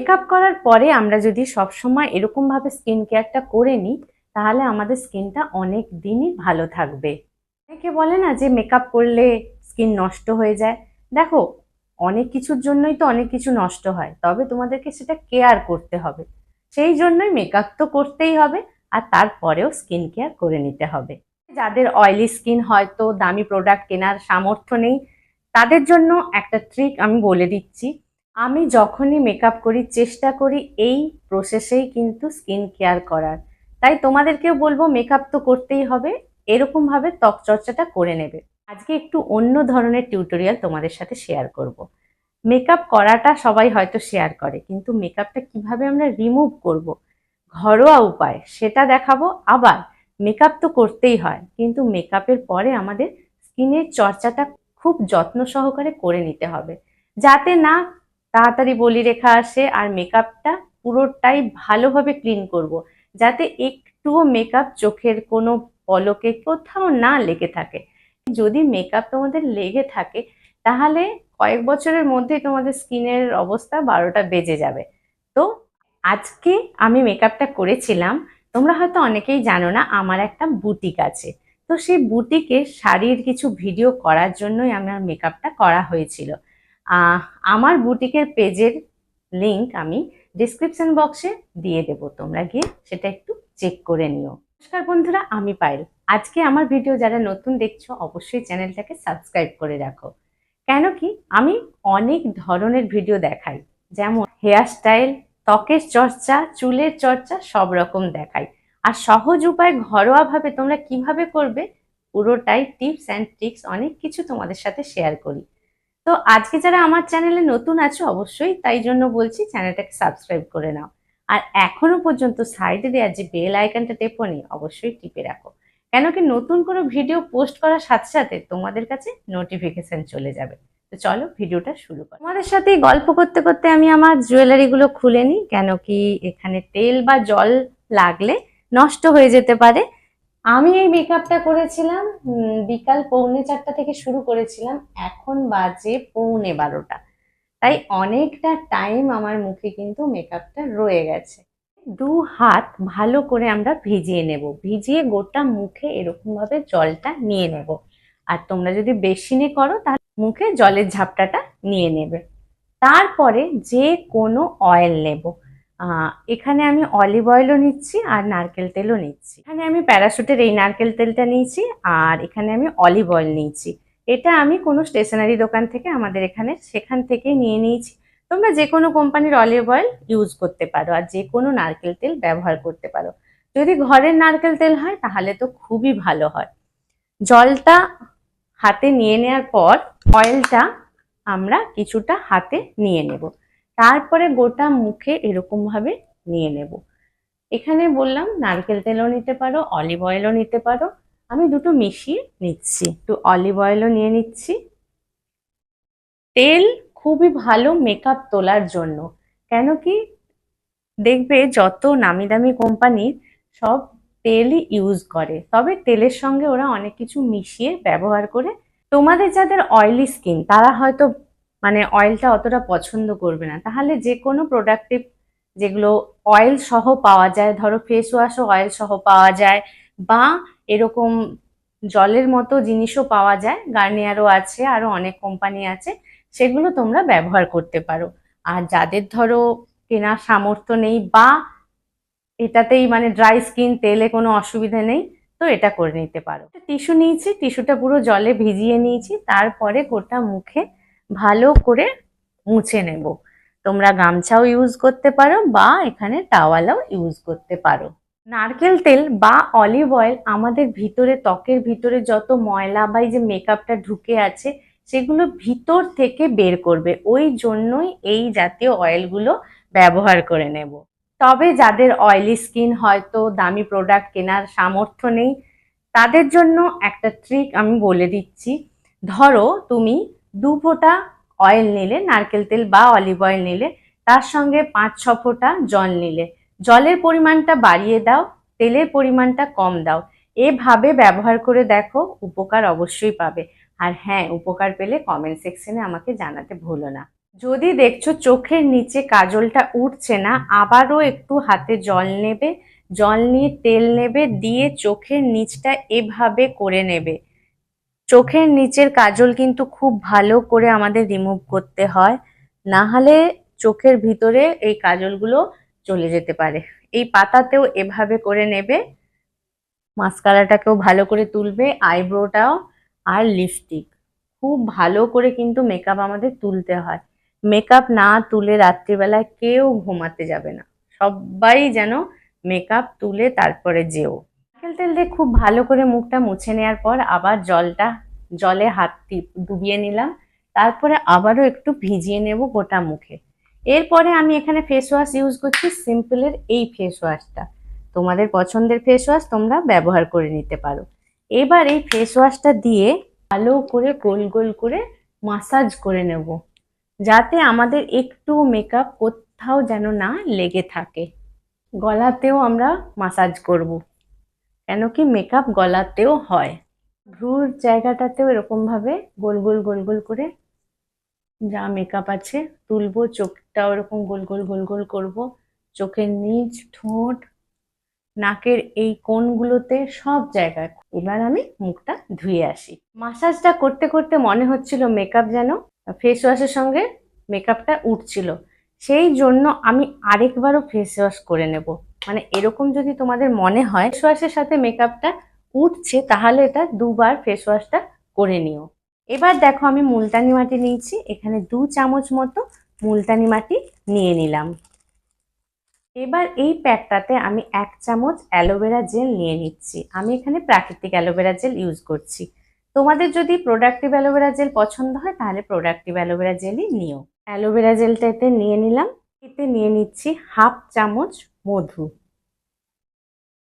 Makeup করার পরে আমরা যদি সবসময় এরকমভাবে স্কিন কেয়ারটা করে নিই তাহলে আমাদের স্কিনটা অনেক দিনই ভালো থাকবে। অনেকে বলে না যে মেকআপ করলে স্কিন নষ্ট হয়ে যায়। দেখো, অনেক কিছুর জন্যই তো অনেক কিছু নষ্ট হয়, তবে তোমাদেরকে সেটা কেয়ার করতে হবে। সেই জন্যই মেকআপ তো করতেই হবে, আর তারপরেও স্কিন কেয়ার করে নিতে হবে। যাদের অয়েলি স্কিন, হয়তো দামি প্রোডাক্ট কেনার সামর্থ্য নেই, তাদের জন্য একটা ট্রিক আমি বলে দিচ্ছি। আমি যখনই মেকআপ করি চেষ্টা করি এই প্রসেসেই কিন্তু স্কিন কেয়ার করার। তাই তোমাদেরকেও বলবো মেকআপ তো করতেই হবে, এরকম ভাবে ত্বক চর্চাটা করে নেবে। আজকে একটু অন্য ধরনের টিউটোরিয়াল তোমাদের সাথে শেয়ার করব। মেকআপ করাটা সবাই হয়তো শেয়ার করে, কিন্তু মেকআপটা কিভাবে আমরা রিমুভ করব ঘরোয়া উপায় সেটা দেখাবো। আবার মেকআপ তো করতেই হয়, কিন্তু মেকআপের পরে আমাদের স্কিনের চর্চাটা খুব যত্ন সহকারে করে নিতে হবে, যাতে না তাড়াতাড়ি বলি রেখা আসে। আর মেকআপটা পুরোটাই ভালোভাবে ক্লিন করব, যাতে একটুও মেকআপ চোখের কোনো পলকে কোথাও না লেগে থাকে। যদি মেকআপ তোমাদের লেগে থাকে তাহলে কয়েক বছরের মধ্যেই তোমাদের স্কিনের অবস্থা 12টা বেজে যাবে। তো আজকে আমি মেকআপটা করেছিলাম। তোমরা হয়তো অনেকেই জানো না, আমার একটা বুটিক আছে। তো সেই বুটিকে শাড়ির কিছু ভিডিও করার জন্যই আমার মেকআপটা করা হয়েছিল। আমার বুটিকের পেজের লিংক আমি ডিসক্রিপশন বক্সে দিয়ে দেবো, তোমরা গিয়ে সেটা একটু চেক করে নিও। নমস্কার বন্ধুরা, আমি পায়েল। আজকে আমার ভিডিও যারা নতুন দেখছো অবশ্যই চ্যানেলটাকে সাবস্ক্রাইব করে রাখো। কেন কি আমি অনেক ধরনের ভিডিও দেখাই, যেমন হেয়ার স্টাইল, ত্বকের চর্চা, চুলের চর্চা, সব রকম দেখাই। আর সহজ উপায় ঘরোয়াভাবে তোমরা কিভাবে করবে পুরোটাই টিপস অ্যান্ড ট্রিক্স অনেক কিছু তোমাদের সাথে শেয়ার করি। তো আজকে যারা আমার চ্যানেলে নতুন আছো অবশ্যই তাই জন্য বলছি চ্যানেলটাকে সাবস্ক্রাইব করে নাও। আর এখনো পর্যন্ত সাইডে দেওয়া যে বেল আইকনটা টেপোনি অবশ্যই টিপে রাখো, কেন কি নতুন কোনো ভিডিও পোস্ট করার সাথে সাথে তোমাদের কাছে নোটিফিকেশন চলে যাবে। তো চলো ভিডিওটা শুরু করি। তোমাদের সাথে গল্প করতে করতে আমি আমার জুয়েলারি গুলো খুলে নিই, কেন কি এখানে তেল বা জল লাগলে নষ্ট হয়ে যেতে পারে। আমি এই মেকআপটা করেছিলাম বিকাল 4:45 থেকে শুরু করেছিলাম, এখন বাজে 11:45। তাই অনেকটা টাইম আমার মুখে কিন্তু মেকআপটা রয়ে গেছে। 2 হাত ভালো করে আমরা ভিজিয়ে নেব, ভিজিয়ে গোটা মুখে এরকম ভাবে জলটা নিয়ে নেব। আর তোমরা যদি বেসিনে করো তাহলে মুখে জলের ঝাপটাটা নিয়ে নেবে। তারপরে যে কোনো অয়েল নেব। এখানে আমি অলিভ অয়েলও নিচ্ছি আর নারকেল তেলও নিচ্ছি। এখানে আমি প্যারাশুটের এই নারকেল তেলটা নিয়েছি, আর এখানে আমি অলিভ অয়েল নিয়েছি। এটা আমি কোনো স্টেশনারি দোকান থেকে আমাদের এখানে সেখান থেকেই নিয়ে নিয়েছি। তোমরা যে কোনো কোম্পানির অলিভ অয়েল ইউজ করতে পারো, আর যে কোনো নারকেল তেল ব্যবহার করতে পারো। যদি ঘরের নারকেল তেল হয় তাহলে তো খুবই ভালো হয়। জলটা হাতে নিয়ে নেওয়ার পর অয়েলটা আমরা কিছুটা হাতে নিয়ে নেব, তারপরে গোটা মুখে এরকম ভাবে নিয়ে নেব। এখানে বললাম নারকেল তেলও নিতে পারো, অলিভ অয়েলও নিতে পারো। আমি দুটো মিশিয়ে নিচ্ছি, একটু অলিভ অয়েলও নিয়ে নিচ্ছি। তেল খুবই ভালো মেকআপ তোলার জন্য, কেন কি দেখবে যত নামি দামি কোম্পানির সব তেলই ইউজ করে, তবে তেলের সঙ্গে ওরা অনেক কিছু মিশিয়ে ব্যবহার করে। তোমাদের যাদের অয়েলি স্কিন তারা হয়তো অয়েলটা অতটা পছন্দ করবে না, তাহলে যে কোনো প্রোডাক্টিভ যেগুলো অয়েল সহ পাওয়া যায়, ধরো ফেস ওয়াশও অয়েল সহ পাওয়া যায়, বা এরকম জলের মতো জিনিসও পাওয়া যায়, গার্নিয়ারও আছে, আরো অনেক কোম্পানি আছে, সেগুলো তোমরা ব্যবহার করতে পারো। আর যাদের ধরো কেনার সামর্থ্য নেই বা এটাতেই ড্রাই স্কিন, তেলে কোনো অসুবিধা নেই, তো এটা করে নিতে পারো। টিস্যু নিয়েছি, টিস্যুটা পুরো জলে ভিজিয়ে নিয়েছি, তারপরে গোটা মুখে ভালো করে মুছে নেব। তোমরা গামছাও ইউজ করতে পারো বা এখানে টাওয়ালও ইউজ করতে পারো। নারকেল তেল বা অলিভ অয়েল আমাদের ভিতরে, ত্বকের ভিতরে যত ময়লা বা এই যে মেকআপটা ঢুকে আছে সেগুলো ভিতর থেকে বের করবে, ওই জন্যই এই জাতীয় অয়েলগুলো ব্যবহার করে নেব। তবে যাদের অয়েলি স্কিন, হয়তো দামি প্রোডাক্ট কেনার সামর্থ্য নেই, তাদের জন্য একটা ট্রিক আমি বলে দিচ্ছি। ধরো তুমি 2 ফোঁটা অয়েল নিলে, নারকেল তেল বা অলিভ অয়েল নিলে, তার সঙ্গে 5-6 ফোঁটা জল নিলে, জলের পরিমাণটা বাড়িয়ে দাও, তেলের পরিমাণটা কম দাও। এভাবে ব্যবহার করে দেখো, উপকার অবশ্যই পাবে। আর হ্যাঁ, উপকার পেলে কমেন্ট সেকশনে আমাকে জানাতে ভুলো না। যদি দেখছো চোখের নিচে কাজলটা উঠছে না, আবারও একটু হাতে জল নেবে, জল নিয়ে তেল নেবে, দিয়ে চোখের নিচটা এভাবে করে নেবে। চোখের নিচের কাজল কিন্তু খুব ভালো করে আমাদের রিমুভ করতে হয়, না হলে চোখের ভিতরে এই কাজলগুলো চলে যেতে পারে। এই পাতাতেও এভাবে করে নেবে, মাস্কারাটাকেও ভালো করে তুলবে, আইব্রোটাও, আর লিপস্টিক। খুব ভালো করে কিন্তু মেকআপ আমাদের তুলতে হয়। মেকআপ না তুলে রাত্রিবেলায় কেউ ঘুমাতে যাবে না, সবাই যেন মেকআপ তুলে তারপরে যেও। নারকেল তেল দিয়ে খুব ভালো করে মুখটা মুছে নেওয়ার পর আবার জলে হাত ডুবিয়ে নিলাম, তারপরে আবারও একটু ভিজিয়ে নেব গোটা মুখে। এরপরে আমি এখানে ফেস ওয়াশ ইউজ করছি, সিম্পলের এই ফেস ওয়াশটা। তোমাদের পছন্দের ফেস ওয়াশ তোমরা ব্যবহার করে নিতে পারো। এবার এই ফেস ওয়াশটা দিয়ে ভালো করে গোল গোল করে মাসাজ করে নেব, যাতে আমাদের একটু মেকআপ কোথাও যেন না লেগে থাকে। গলাতেও আমরা মাসাজ করব, কেন কি মেকআপ গলাতেও হয়। ভ্রুর জায়গাটাতেও এরকম ভাবে গোল গোল গোল গোল করে যা মেকআপ আছে তুলবো, চোখটাও এরকম গোল গোল গোল গোল করবো, চোখের নিচ, ঠোঁট, নাকের এই কোণগুলোতে, সব জায়গায়। এবার আমি মুখটা ধুয়ে আসি। মাসাজটা করতে করতে মনে হচ্ছিল মেকআপ যেন ফেস ওয়াশের সঙ্গে মেকআপটা উঠছিল, সেই জন্য আমি আরেকবারও ফেস ওয়াশ করে নেব। মানে এরকম যদি তোমাদের মনে হয় ফেস ওয়াশের সাথে মেকআপটা উঠছে, তাহলে এটা দুবার ফেস ওয়াশটা করে নিও। এবার দেখো আমি মুলতানি মাটি নিয়েছি, এখানে 2 চামচ মতো মুলতানি মাটি নিয়ে নিলাম। এবার এই প্যাকটাতে আমি 1 চামচ অ্যালোভেরা জেল নিয়ে নিচ্ছি। আমি এখানে প্রাকৃতিক অ্যালোভেরা জেল ইউজ করছি। তোমাদের যদি প্রোডাক্টিভ অ্যালোভেরা জেল পছন্দ হয় তাহলে প্রোডাক্টিভ অ্যালোভেরা জেলই নিও। অ্যালোভেরা জেলটা এতে নিয়ে নিলাম। এতে নিয়ে নিচ্ছি 1/2 চামচ মধু।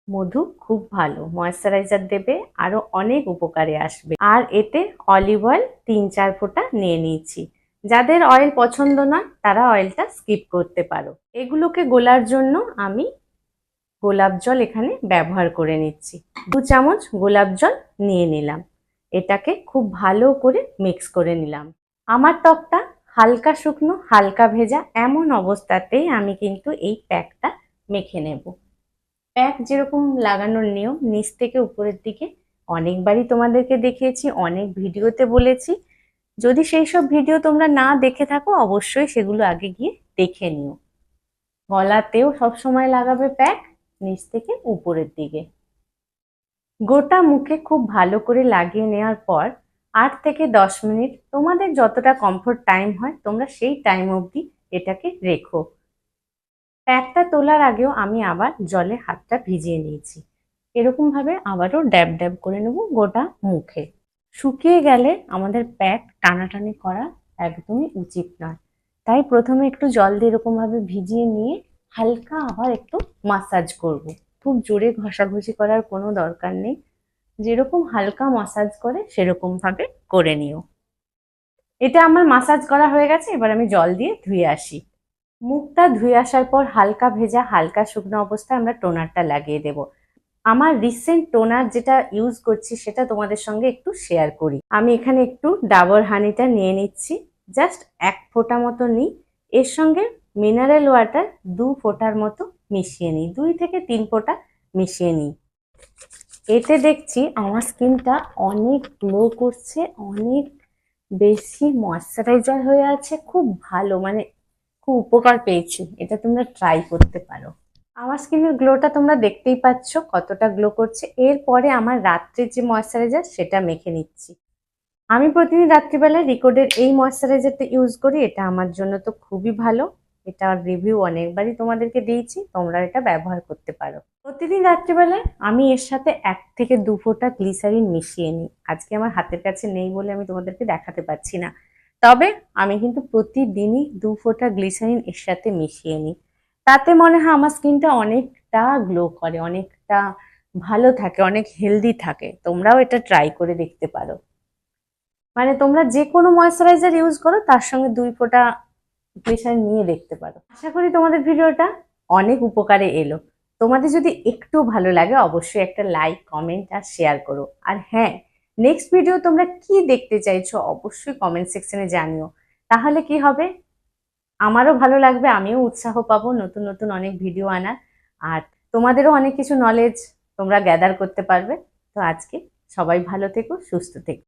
মধু খুব ভালো ময়েশ্চারাইজার দেবে, আরো অনেক উপকারে আসবে। আর এতে অলিভ অয়েল 3-4 ফোঁটা নিয়ে নিয়েছি। যাদের অয়েল পছন্দ না তারা অয়েলটা স্কিপ করতে পারো। এগুলোকে গোলার জন্য আমি গোলাপ জল এখানে ব্যবহার করে নিচ্ছি। 2 চামচ গোলাপ জল নিয়ে নিলাম, এটাকে খুব ভালো করে মিক্স করে নিলাম। আমার ত্বকটা হালকা শুকনো হালকা ভেজা, এমন অবস্থাতেই আমি কিন্তু এই প্যাকটা মেখে নেব। প্যাক যেরকম লাগানোর নিয়ম, নিচ থেকে উপরের দিকে অনেকবারই তোমাদেরকে দেখিয়েছি, অনেক ভিডিওতে বলেছি। যদি সেই সব ভিডিও তোমরা না দেখে থাকো অবশ্যই সেগুলো আগে গিয়ে দেখে নিও। গলাতেও সবসময় লাগাবে প্যাক, নিচ থেকে উপরের দিকে। গোটা মুখে খুব ভালো করে লাগিয়ে নেওয়ার পর 8 থেকে 10 মিনিট তোমাদের যতটা কমফোর্ট টাইম হয় তোমরা সেই টাইম অবধি এটাকে রেখো। প্যাকটা তোলার আগেও আমি আবার জলে হাতটা ভিজিয়ে নিয়েছি। এরকম ভাবে আবারও ড্যাব ড্যাব করে নেব গোটা মুখে। শুকিয়ে গেলে আমাদের প্যাক টানাটানি করা একদমই উচিত নয়, তাই প্রথমে একটু জল দিয়ে এরকম ভাবে ভিজিয়ে নিয়ে হালকা আবার একটু মাসাজ করব। খুব জোরে ঘষাঘষি করার কোনো দরকার নেই, যেরকম হালকা মাসাজ করে সেরকম ভাবে করে নিও। এটা আমার মাসাজ করা হয়ে গেছে, এবার আমি জল দিয়ে ধুয়ে আসি। মুখটা ধুয়ে আসার পর হালকা ভেজা হালকা শুকনো অবস্থায় আমরা টোনারটা লাগিয়ে দেব। আমার রিসেন্ট টোনার যেটা ইউজ করছি সেটা তোমাদের সঙ্গে একটু শেয়ার করি। আমি এখানে একটু ডাবর হানিটা নিয়ে নিচ্ছি, জাস্ট 1 ফোঁটা মতো নিই। এর সঙ্গে মিনারেল ওয়াটার 2 ফোঁটার মতো মিশিয়ে নিই, 2 থেকে 3 ফোঁটা মিশিয়ে নিই। এতে দেখছি আমার স্কিনটা অনেক গ্লো করছে, অনেক বেশি ময়েশ্চারাইজার হয়ে আছে, খুব ভালো, মানে খুব উপকার পেয়েছি। এটা তোমরা ট্রাই করতে পারো। আমার স্কিনের গ্লোটা তোমরা দেখতেই পাচ্ছ কতটা গ্লো করছে। এরপরে আমার রাত্রের যে ময়েশ্চারাইজার সেটা মেখে নিচ্ছি। আমি প্রতিদিন রাত্রিবেলায় রিকোডের এই ময়েশ্চারাইজারটা ইউজ করি, এটা আমার জন্য তো খুবই ভালো। এটার রিভিউ অনেকবারই তোমাদেরকে দিয়েছি, তোমরা এটা ব্যবহার করতে পারো। প্রতিদিন রাত্রিবেলায় আমি এর সাথে 1 থেকে 2 ফোঁটা গ্লিসারিন মিশিয়ে নিই। আজকে আমার হাতের কাছে নেই বলে আমি তোমাদেরকে দেখাতে পারছি না, তবে আমি কিন্তু প্রতিদিনই 2 ফোঁটা গ্লিসারিন এর সাথে মিশিয়ে নিই। তাতে মনে হয় আমার স্কিনটা অনেকটা গ্লো করে, অনেকটা ভালো থাকে, অনেক হেলদি থাকে। তোমরাও এটা ট্রাই করে দেখতে পারো। মানে তোমরা যে কোনো ময়েশ্চারাইজার ইউজ করো তার সঙ্গে 2 ফোঁটা গ্লিসারিন নিয়ে দেখতে পারো। আশা করি তোমাদের ভিডিওটা অনেক উপকারে এলো। তোমাদের যদি একটু ভালো লাগে অবশ্যই একটা লাইক কমেন্ট আর শেয়ার করো। আর হ্যাঁ, নেক্সট ভিডিও তোমরা কি দেখতে চাইছো অবশ্যই কমেন্ট সেকশনে জানিও। তাহলে কি হবে, আমারও ভালো লাগবে, আমিও উৎসাহ পাবো নতুন নতুন অনেক ভিডিও আনার। আর তোমাদেরও অনেক কিছু নলেজ তোমরা গ্যাদার করতে পারবে। তো আজকে সবাই ভালো থেকো, সুস্থ থেকো।